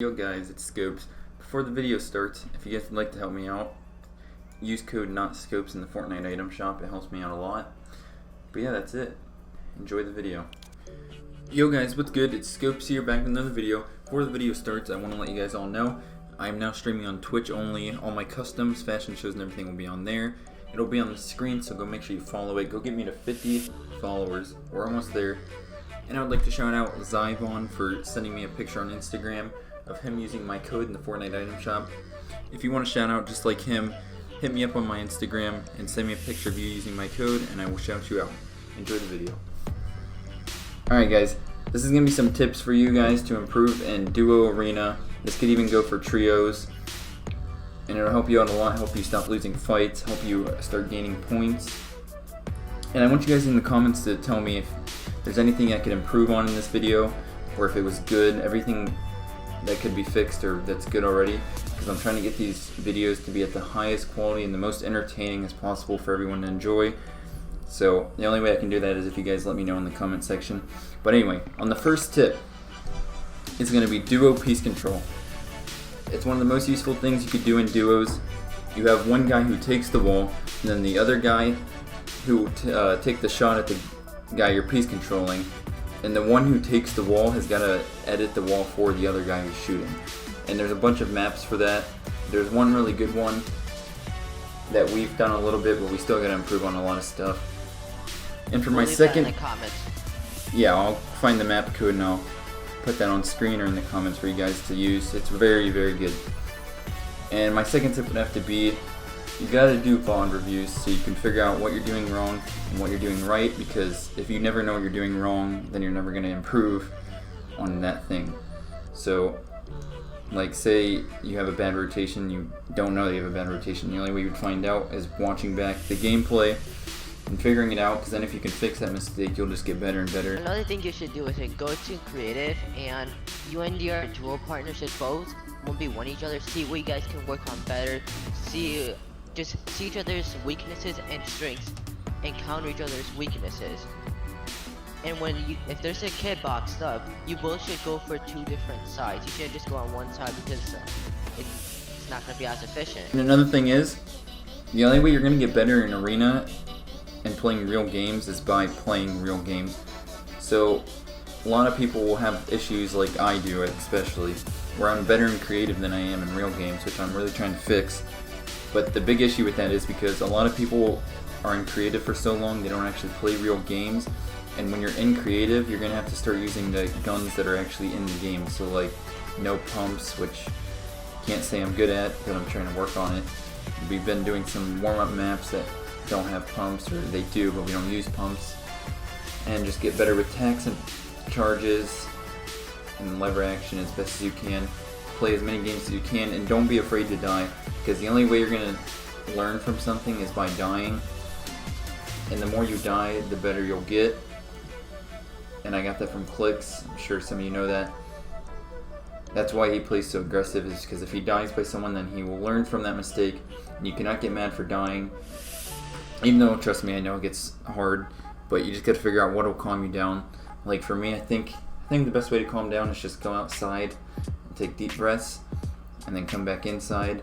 Yo guys, it's Scopes. Before the video starts, if you guys would like to help me out, use code NOTSCOPES in the Fortnite item shop. It helps me out a lot. But yeah, that's it. Enjoy the video. Yo guys, what's good? It's Scopes here, back with another video. Before the video starts, I want to let you guys all know I am now streaming on Twitch only. All my customs, fashion shows, and everything will be on there. It'll be on the screen, so go make sure you follow it. Go get me to 50 followers. We're almost there. And I would like to shout out Zyvon for sending me a picture on Instagram of him using my code in the Fortnite item shop. If you want to shout out just like him, hit me up on my Instagram and send me a picture of you using my code and I will shout you out. Enjoy the video. Alright guys, this is going to be some tips for you guys to improve in Duo Arena. This could even go for trios. And it'll help you out a lot, help you stop losing fights, help you start gaining points. And I want you guys in the comments to tell me if there's anything I could improve on in this video, or if it was good, everything that could be fixed or that's good already, because I'm trying to get these videos to be at the highest quality and the most entertaining as possible for everyone to enjoy. So the only way I can do that is if you guys let me know in the comment section. But anyway, on the first tip, it's going to be Duo Piece Control. It's one of the most useful things you could do in duos. You have one guy who takes the wall, and then the other guy who take the shot at the guy you're piece controlling, and the one who takes the wall has got to edit the wall for the other guy who's shooting. And there's a bunch of maps for that. There's one really good one that we've done a little bit, but we still got to improve on a lot of stuff. And for my second, in the comments. Yeah, I'll find the map code and I'll put that on screen or in the comments for you guys to use. It's very, very good. And my second tip would have to be, you gotta do VOD reviews so you can figure out what you're doing wrong and what you're doing right, because if you never know what you're doing wrong, then you're never gonna improve on that thing. So, like say you have a bad rotation, you don't know that you have a bad rotation, the only way you would find out is watching back the gameplay and figuring it out, because then if you can fix that mistake, you'll just get better and better. Another thing you should do is go to creative, and you and your dual partner should both 1v1 each other, see what you guys can work on better, just see each other's weaknesses and strengths, and counter each other's weaknesses. And if there's a kid boxed up, you both should go for two different sides. You shouldn't just go on one side because it's not going to be as efficient. And another thing is, the only way you're going to get better in Arena and playing real games is by playing real games. So a lot of people will have issues like I do, especially, where I'm better in creative than I am in real games, which I'm really trying to fix. But the big issue with that is because a lot of people are in creative for so long, they don't actually play real games. And when you're in creative, you're going to have to start using the guns that are actually in the game. So like no pumps, which can't say I'm good at, but I'm trying to work on it. We've been doing some warm-up maps that don't have pumps, or they do, but we don't use pumps. And just get better with attacks and charges and lever action as best as you can. Play as many games as you can, and don't be afraid to die, because the only way you're going to learn from something is by dying. And the more you die, the better you'll get. And I got that from Clicks. I'm sure some of you know that. That's why he plays so aggressive, is because if he dies by someone, then he will learn from that mistake. And you cannot get mad for dying. Even though, trust me, I know it gets hard, but you just got to figure out what will calm you down. Like for me, I think the best way to calm down is just go outside and take deep breaths, and then come back inside,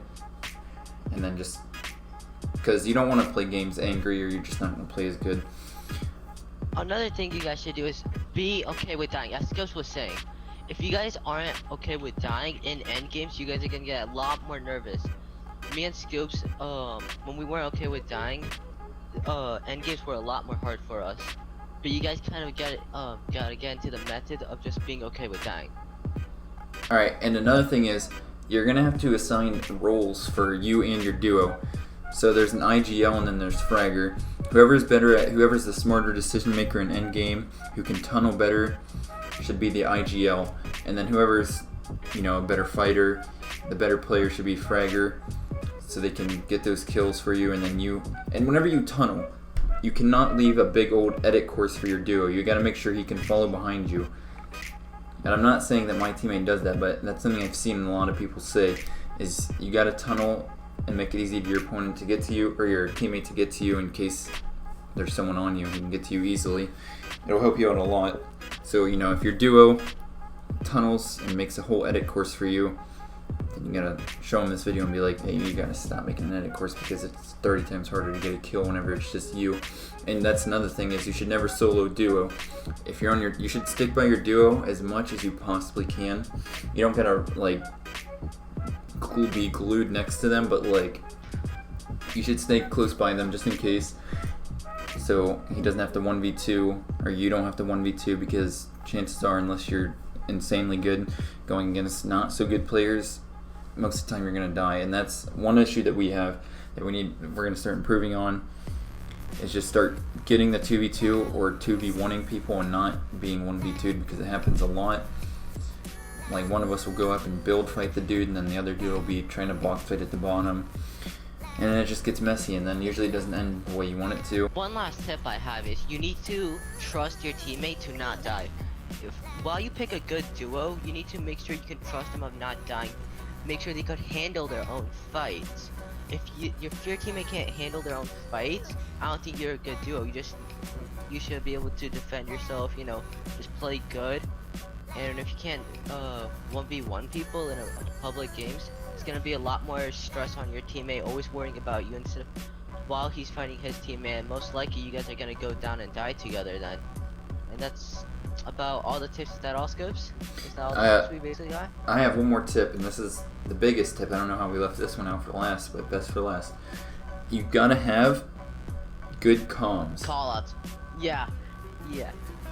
and then just, because you don't want to play games angry, or you're just not going to play as good. Another thing you guys should do is be okay with dying. As Scopes was saying, if you guys aren't okay with dying in end games, you guys are gonna get a lot more nervous. Me and Scopes, when we weren't okay with dying, end games were a lot more hard for us. But you guys kind of gotta get into the method of just being okay with dying. Alright, and another thing is, you're gonna have to assign roles for you and your duo. So there's an IGL and then there's Fragger. Whoever's the smarter decision maker in endgame, who can tunnel better, should be the IGL. And then whoever's, a better fighter, the better player should be Fragger, so they can get those kills for you. And then whenever you tunnel, you cannot leave a big old edit course for your duo. You gotta make sure he can follow behind you. And I'm not saying that my teammate does that, but that's something I've seen a lot of people say, is you gotta tunnel and make it easy for your opponent to get to you, or your teammate to get to you, in case there's someone on you who can get to you easily. It'll help you out a lot. So, if your duo tunnels and makes a whole edit course for you, then you gotta show them this video and be like, hey, you gotta stop making an edit course because it's 30 times harder to get a kill whenever it's just you. And that's another thing, is you should never solo duo. If you're on your, you should stick by your duo as much as you possibly can. You don't gotta like be glued next to them, but like you should stay close by them just in case, so he doesn't have to 1v2 or you don't have to 1v2, because chances are, unless you're insanely good going against not so good players, most of the time you're gonna die. And that's one issue that we have, that we're gonna start improving on, is just start getting the 2v2 or 2v1ing people and not being 1v2'd, because it happens a lot. Like one of us will go up and build fight the dude, and then the other dude will be trying to box fight at the bottom, and then it just gets messy, and then usually it doesn't end the way you want it to. One last tip I have is you need to trust your teammate to not die. While you pick a good duo, you need to make sure you can trust them of not dying. Make sure they could handle their own fights. If your teammate can't handle their own fights, I don't think you're a good duo. You should be able to defend yourself, you know, just play good. And if you can't 1v1 people in a public games, it's gonna be a lot more stress on your teammate, always worrying about you instead of while he's fighting his teammate. And most likely you guys are gonna go down and die together then. And that's about all the tips. Is that all, Scopes? Is that all the tips we basically got? I have one more tip, and this is the biggest tip. I don't know how we left this one out for last, but best for last. You gotta have good comms. Callouts. Yeah.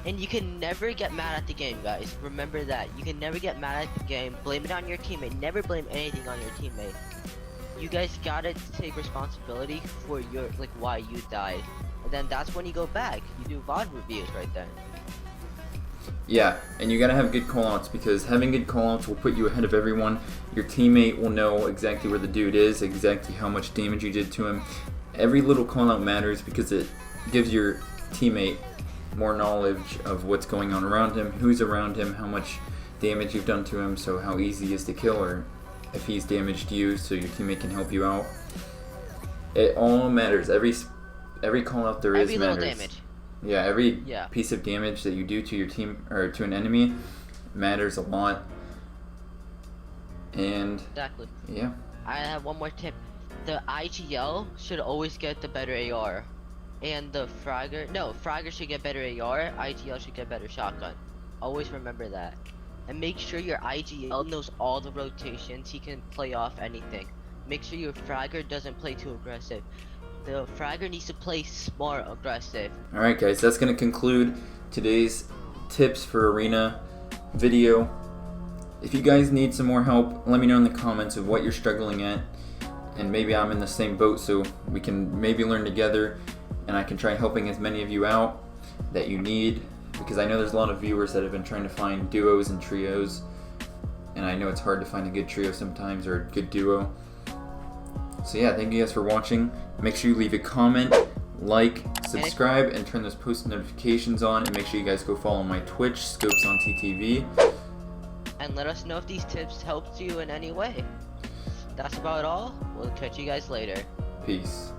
And you can never get mad at the game, guys. Remember that. You can never get mad at the game. Blame it on your teammate. Never blame anything on your teammate. You guys gotta take responsibility for your, like, why you died. And then that's when you go back. You do VOD reviews right then. Yeah, and you gotta have good callouts, because having good callouts will put you ahead of everyone. Your teammate will know exactly where the dude is, exactly how much damage you did to him. Every little callout matters, because it gives your teammate more knowledge of what's going on around him, who's around him, how much damage you've done to him, so how easy he is to kill, or if he's damaged you, so your teammate can help you out. It all matters. Every call out there is matters. Every little damage. Yeah, every piece of damage that you do to your team or to an enemy matters a lot. And exactly. Yeah. I have one more tip. The IGL should always get the better AR. And the Fragger should get better AR, IGL should get better shotgun. Always remember that. And make sure your IGL knows all the rotations, he can play off anything. Make sure your Fragger doesn't play too aggressive. The Fragger needs to play smart aggressive. Alright guys, that's going to conclude today's tips for Arena video. If you guys need some more help, let me know in the comments of what you're struggling at. And maybe I'm in the same boat, so we can maybe learn together. And I can try helping as many of you out that you need, because I know there's a lot of viewers that have been trying to find duos and trios, and I know it's hard to find a good trio sometimes, or a good duo. So yeah, thank you guys for watching. Make sure you leave a comment, like, subscribe, and turn those post notifications on, and make sure you guys go follow my Twitch, Scopes on TTV. And let us know if these tips helped you in any way. That's about all. We'll catch you guys later. Peace.